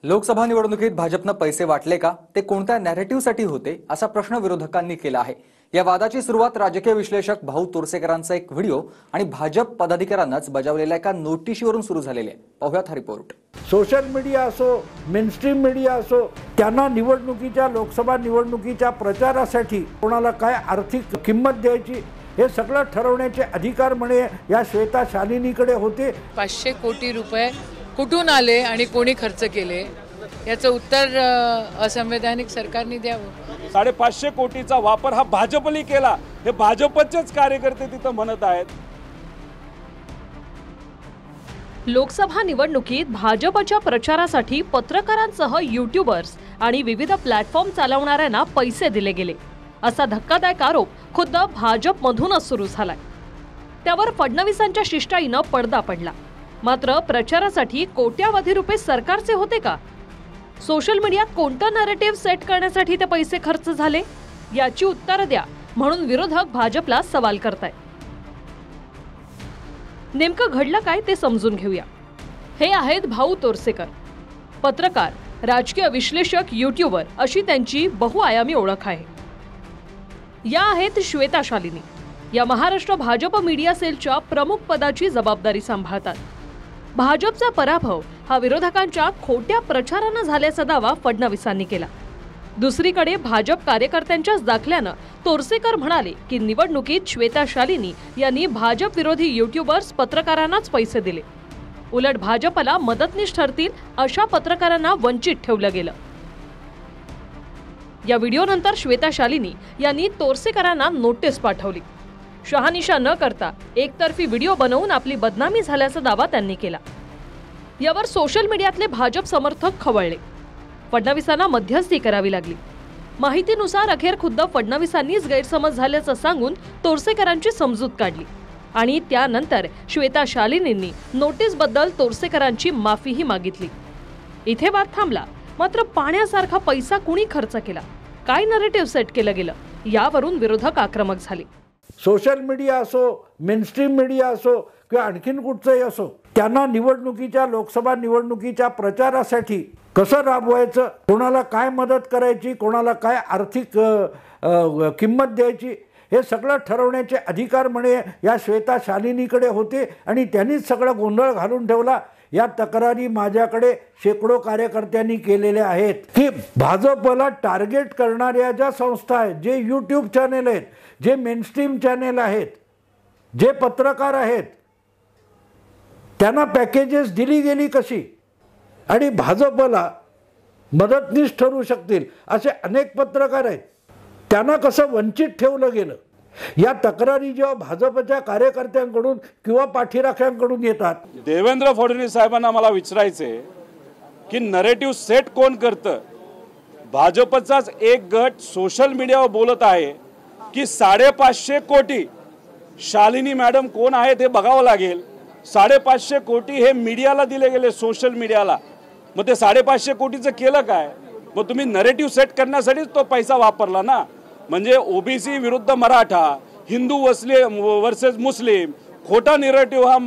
लोकसभा निवडणुकीत भाजपनं पैसे वाटले का, ते कोणत्या नॅरेटिव्हसाठी होते, असा प्रश्न विरोधकांनी केला आहे। या वादाची सुरुवात राजकीय विश्लेषक भाऊ तोरसेकरांचा एक व्हिडिओ आणि भाजप पदाधिकाऱ्यांनाच बजावलेल्या एका नोटिशीवरून सुरू झालेली आहे। पाहूयात हा रिपोर्ट। सोशल मीडिया असो, मेनस्ट्रीम मीडिया असो, त्यांना निवडणुकीच्या लोकसभा निवडणुकीच्या प्रचारासाठी कोणाला काय आर्थिक किंमत द्यायची हे सगळं ठरवण्याचे अधिकार म्हणे या श्वेता शालिनीकडे होते। 500 कोटी रुपये कुठून आले आणि कोणी खर्च केले याचं उत्तर असंवैधानिक सरकारने द्यावं। 550 कोटीचा वापर हा भाजपने केला हे भाजपचेच कार्यकर्ते तिथं म्हणत आहेत। लोकसभा निवडणुकीत भाजपच्या प्रचारासाठी पत्रकारांसह यूट्यूबर्स आणि विविध प्लॅटफॉर्म चालवणाऱ्यांना पैसे दिले गेले असा धक्कादायक आरोप खुद्द भाजपमधूनच सुरू झालाय। त्यावर फडणवीसांच्या शिष्टाईनं पडदा पडला। मात्र प्रचारासाठी कोट्यावधी रुपये सरकारचे होते का? सोशल मीडियात कोणतं नॅरेटिव्ह सेट करण्यासाठी ते पैसे खर्च झाले याची उत्तरं द्या म्हणून विरोधक भाजपला सवाल करतायत। नेमकं घडलं काय ते समजून घेऊया। हे आहेत भाऊ तोरसेकर, पत्रकार, राजकीय विश्लेषक, यूट्यूबर अशी त्यांची बहुआयामी ओळख आहे। या आहेत श्वेता शालिनी, या महाराष्ट्र भाजप मीडिया सेलच्या प्रमुख पदाची जबाबदारी सांभाळतात। भाजपचा पराभव हा विरोधकांच्या खोट्या प्रचारानं झाल्याचा दावा फडणवीसांनी केला। दुसरीकडे भाजप कार्यकर्त्यांच्याच दाखल्यानं तोरसेकर म्हणाले की निवडणुकीत श्वेता शालिनी यांनी भाजप विरोधी यूट्यूबर्स पत्रकारांनाच पैसे दिले। उलट भाजपला मदतनीस ठरतील अशा पत्रकारांना वंचित ठेवलं गेलं। या व्हिडिओनंतर श्वेता शालिनी यांनी तोरसेकरांना नोटीस पाठवली। शहानिशा न करता एकतर्फी व्हिडिओ बनवून आपली बदनामी झाल्याचा दावा त्यांनी केला। यावर सोशल मीडियातले भाजप समर्थक खवळले। फडणवीसांना मध्यस्थी करावी लागली। माहितीनुसार अखेर खुद्द फडणवीसांनीच गैरसमज झाल्याचं सांगून तोरसेकरांची समजूत काढली आणि त्यानंतर श्वेता शालिनींनी नोटीसबद्दल तोरसेकरांची माफीही मागितली। इथे वाद थांबला। मात्र पाण्यासारखा पैसा कुणी खर्च केला, काय नॅरेटिव्ह सेट केलं गेलं यावरून विरोधक आक्रमक झाले। सोशल मीडिया असो, मेनस्ट्रीम मीडिया असो किंवा आणखीन कुठचंही असो, त्यांना निवडणुकीच्या लोकसभा निवडणुकीच्या प्रचारासाठी कसं राबवायचं, कोणाला काय मदत करायची, कोणाला काय आर्थिक किंमत द्यायची हे सगळं ठरवण्याचे अधिकार म्हणे या श्वेता शालिनीकडे होते आणि त्यांनीच सगळं गोंधळ घालून ठेवला। या तक्रारी माझ्याकडे शेकडो कार्यकर्त्यांनी केलेल्या आहेत की भाजपला टार्गेट करणाऱ्या ज्या संस्था आहेत, जे यूट्यूब चॅनेल आहेत, जे मेनस्ट्रीम चॅनेल आहेत, जे पत्रकार आहेत, त्यांना पॅकेजेस दिली गेली कशी आणि भाजपला मदतनीस ठरू शकतील असे अनेक पत्रकार आहेत, त्यांना कसं वंचित ठेवलं गेलं। या तक्रारी जेव्हा भाजपच्या कार्यकर्त्यांकडून किंवा पाठीराख्यांकडून येतात, देवेंद्र फडणवीस साहेबांना मला विचारायचे की नरेटिव्ह सेट कोण करतं। भाजपचाच एक गट सोशल मीडियावर बोलत आहे की 550 कोटी शालिनी मॅडम कोण आहेत हे बघावं लागेल। 550 कोटी हे मीडियाला दिले गेले, सोशल मीडियाला। मग ते 550 कोटीचं केलं काय? मग तुम्ही नरेटिव्ह सेट करण्यासाठीच तो पैसा वापरला ना। म्हणजे ओबीसी विरुद्ध मराठा, हिंदू वर्सेस मुस्लिम खोटा नरेटिव्ह हा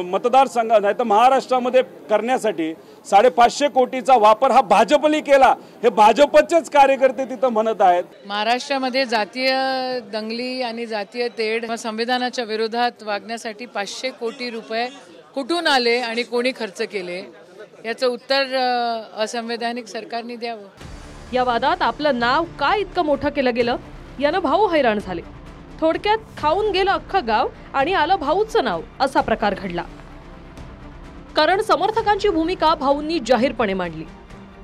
मतदारसंघ नाही तर महाराष्ट्रामध्ये करण्यासाठी 550 कोटीचा वापर हा भाजपने केला हे भाजपचेच कार्यकर्ते तिथं म्हणत आहेत। महाराष्ट्रामध्ये जातीय दंगली आणि जातीय तेढ संविधानाच्या विरोधात वागण्यासाठी 500 कोटी रुपये कुठून आले आणि कोणी खर्च केले याचं उत्तर असंवैधानिक सरकारने द्यावं। या वादात आपलं नाव काय इतकं मोठं केलं गेलं यानं भाऊ हैराण झाले। थोडक्यात खाऊन गेलं अख्खं गाव आणि आलं भाऊचं नाव असा प्रकार घडला। कारण समर्थकांची भूमिका भाऊंनी जाहीरपणे मांडली।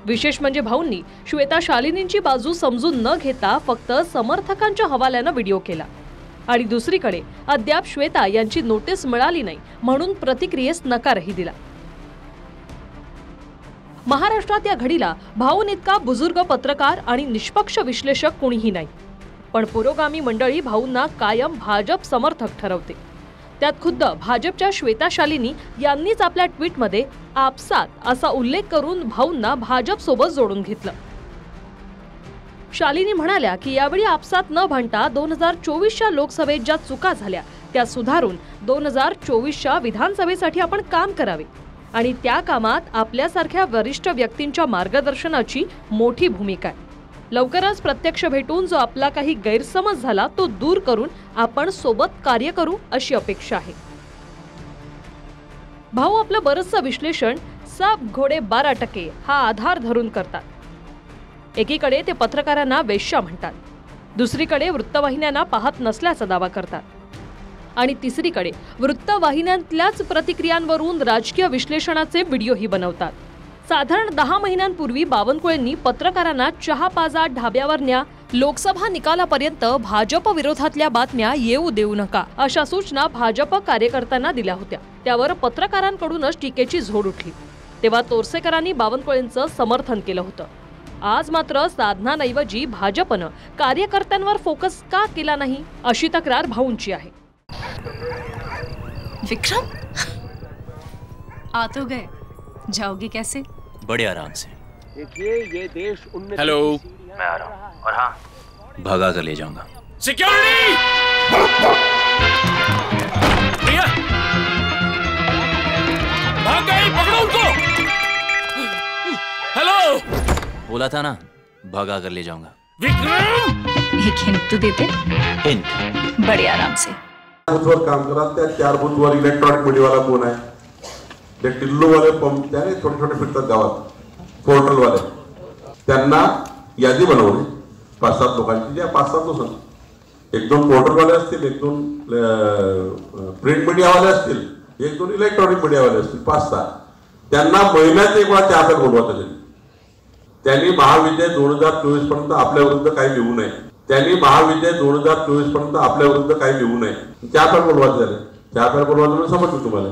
विशेष म्हणजे भाऊंनी श्वेता शालिनींची बाजू समजून न घेता फक्त समर्थकांच्या हवाल्यानं व्हिडिओ केला आणि दुसरीकडे अद्याप श्वेता यांची नोटीस मिळाली नाही म्हणून प्रतिक्रियेस नकारही दिला। महाराष्ट्रात या घडीला भाऊन इतका बुजुर्ग पत्रकार आणि निष्पक्ष विश्लेषक कोणीही नाही, पण पुरोगामी मंडळी भाऊंना कायम भाजप समर्थक ठरवते। त्यात खुद्द भाजपच्या श्वेता शालिनी यांनीच आपल्या ट्विटमध्ये आपसात असा उल्लेख करून भाऊंना भाजप सोबत जोडून घेतलं। शालिनी म्हणाल्या की यावेळी आपसात न भांडता 2024च्या लोकसभेत ज्या चुका झाल्या त्या सुधारून 2024च्या विधानसभेसाठी आपण काम करावे आणि त्या कामात आपल्यासारख्या वरिष्ठ व्यक्तींच्या मार्गदर्शनाची मोठी भूमिका आहे. लवकरच प्रत्यक्ष भेटून जो आपला काही गैरसमज झाला तो दूर करून आपण सोबत कार्य करू अशी अपेक्षा आहे. भाऊ आपलं बरंचसं विश्लेषण 7 घोडे 12 टके हा आधार धरून करतात. एकीकडे ते पत्रकारांना वेश्या म्हणतात, दुसरीकडे वृत्तवाहिन्यांना पाहत नसल्याचा दावा करतात आणि तिसरीकडे वृत्तवाहिन्यांतल्याच प्रतिक्रियांवरून राजकीय विश्लेषणाचे व्हिडिओही बनवतात. साधारण 10 महिन्यांपूर्वी बावनकुळेंनी पत्रकारांना चहा पाजा ढाब्यावर न्या, लोकसभा निकालापर्यंत भाजप विरोधातल्या बातम्या येऊ देऊ नका अशा सूचना भाजप कार्यकर्त्यांना दिल्या होत्या. त्यावर पत्रकारांकडूनच टीकेची झोड उठली. तेव्हा तोरसेकरांनी बावनकुळेंचं समर्थन केलं होतं. आज मात्र साधनांऐवजी भाजपनं कार्यकर्त्यांवर फोकस का केला नाही अशी तक्रार भाऊंची आहे. विक्रम, आ तो गए, जाओगे कैसे? बड़े आराम से. देखिए ये देश हेलो, मैं आ रहा हूँ. और हाँ, भगा कर ले जाऊंगा. सिक्योरिटी, प्रिया, भाग गई, पकड़ो उनको. हेलो, बोला था ना, भगा कर ले जाऊंगा. विक्रम, एक हिंट तो देते. हिंट. बड़े आराम से. बूथवर काम करा. त्या 4 बूथवर इलेक्ट्रॉनिक मीडियावाला कोण आहे? ते टिल्लूवाले पंप त्याने छोटे छोटे फिरतात गावात, पोर्टलवाले, त्यांना यादी बनवली 5-7 लोकांची, ज्या 5-7 नसतात, 1-2 पोर्टलवाले असतील, 1-2 प्रिंट मीडियावाले असतील, 1-2 इलेक्ट्रॉनिक मीडियावाले असतील, 5-6. त्यांना महिन्यात एक वेळा चहा बोलवतात. त्यांनी महाविद्यालय 2024 पर्यंत आपल्या विरुद्ध काही लिहू नये. त्यांनी महाविद्यालय 2024 पर्यंत आपल्या विरुद्ध काही लिहू नये. चहा बोलवायचं झालं, चहा बोलवायचं समजलं तुम्हाला.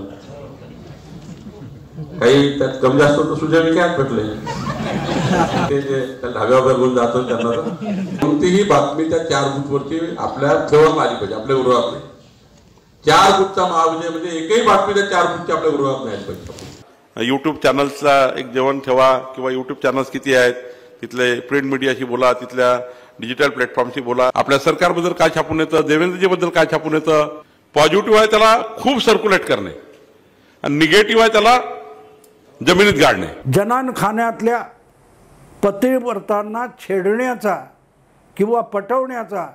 काही त्यात कमी जास्त तर सुजय काय भेटले ते जे ढाब्यावर घेऊन जातो त्यांना कोणतीही बातमी त्या 4 बूथवरची आपल्या ठेवून आली पाहिजे, आपल्या विरोधात नाही. 4 बूथचा महाविजय म्हणजे एकही बातमी त्या 4 बूथच्या आपल्या विरोधात नाही पाहिजे. यूट्यूब चॅनल्सला एक जेवण ठेवा, किंवा यूट्यूब चॅनल्स किती आहेत तिथले प्रिंट मीडियाशी बोला, तिथल्या डिजिटल प्लॅटफॉर्मशी बोला. आपल्या सरकारबद्दल काय छापून येतं, देवेंद्रजीबद्दल काय छापून येतं. पॉझिटिव्ह आहे त्याला खूप सर्क्युलेट करणे आणि निगेटिव्ह आहे त्याला जमिनीत गाडणे. जनानखान्यातल्या पतिव्रतांना छेडण्याचा किंवा पटवण्याचा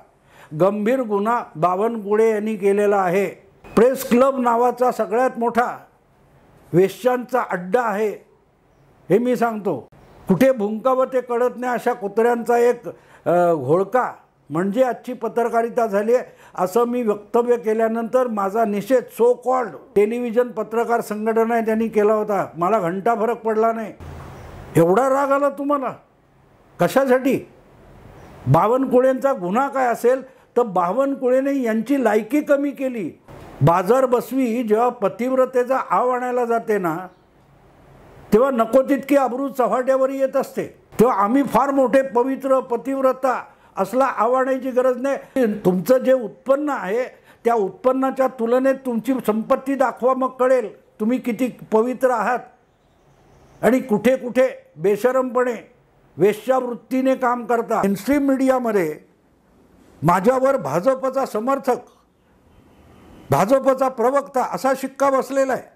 गंभीर गुन्हा बावनकुळे यांनी केलेला आहे. प्रेस क्लब नावाचा सगळ्यात मोठा वेश्यांचा अड्डा आहे हे मी सांगतो. कुठे भुंकावं ते कळत नाही अशा कुत्र्यांचा एक घोळका म्हणजे आजची पत्रकारिता झाली आहे असं मी वक्तव्य केल्यानंतर माझा निषेध सो कॉल्ड टेलिव्हिजन पत्रकार संघटना आहे त्यांनी केला होता. मला घंटा फरक पडला नाही. एवढा राग आला तुम्हाला कशासाठी? बावनकुळेंचा गुन्हा काय असेल तर बावनकुळेने यांची लायकी कमी केली. बाजार बसवी जेव्हा पतिव्रतेचा आव आणायला जाते ना तेव्हा नको तितकी अब्रू चव्हाट्यावर येत असते. तेव्हा आम्ही फार मोठे पवित्र पतिव्रता असला आवाहनाची गरज नाही. तुमचं जे उत्पन्न आहे त्या उत्पन्नाच्या तुलनेत तुमची संपत्ती दाखवा, मग कळेल तुम्ही किती पवित्र आहात. आणि कुठे कुठे बेशरमपणे वेश्यावृत्तीने काम करता. मेनस्ट्रीम मीडियामध्ये माझ्यावर भाजपचा समर्थक, भाजपचा प्रवक्ता असा शिक्का बसलेला आहे.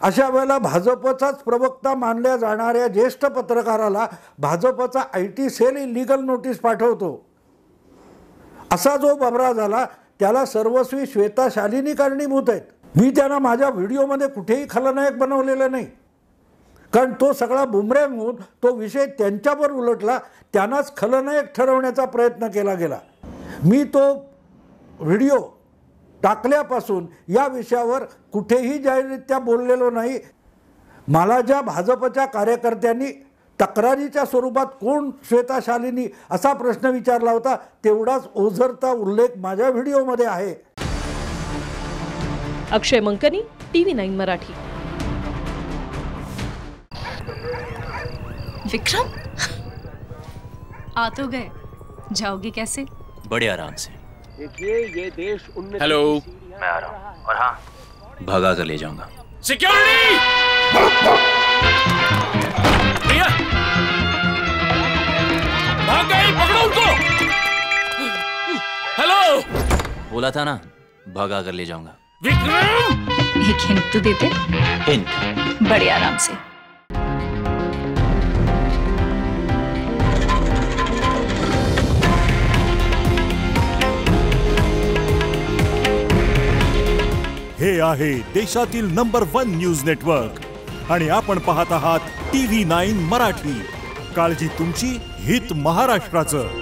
अशा वेळेला भाजपचाच प्रवक्ता मानल्या जाणाऱ्या ज्येष्ठ पत्रकाराला भाजपचा IT सेल इलिगल नोटीस पाठवतो. असा जो बाबरा झाला त्याला सर्वस्वी श्वेता शालिनी कारणीभूत आहेत. मी त्यांना माझ्या व्हिडिओमध्ये कुठेही खलनायक बनवलेलं नाही, कारण तो सगळा बुमरँग होऊन तो विषय त्यांच्यावर उलटला. त्यांनाच खलनायक ठरवण्याचा प्रयत्न केला गेला. मी तो व्हिडिओ टाकल्यापासून या विषयावर कुठेही जाहीररित्या बोललेलो नाही. मला ज्या भाजपच्या कार्यकर्त्यांनी तक्रारीच्या स्वरूपात कोण श्वेता शालिनी असा प्रश्न विचारला होता तेवढाच ओझरता उल्लेख माझ्या व्हिडिओमध्ये आहे. अक्षय मंकनी, TV9 मराठी. विक्रम, आ तो गए, जाओगे कैसे? बड़े आराम से. देखिए ये देश हेलो, मैं आ रहा हूँ. और हाँ, भगा कर ले जाऊंगा. सिक्योरिटी, प्रिया, भाग गई, पकड़ो उनको. हेलो, बोला था ना, भगा कर ले जाऊंगा. विक्रम, एक हिंट तो देते. हिंट. बड़े आराम से। हे आहे देशातील नंबर 1 न्यूज नेटवर्क आणि आपण पाहत आहात TV9 मराठी। काळजी तुमची, हित महाराष्ट्राचं।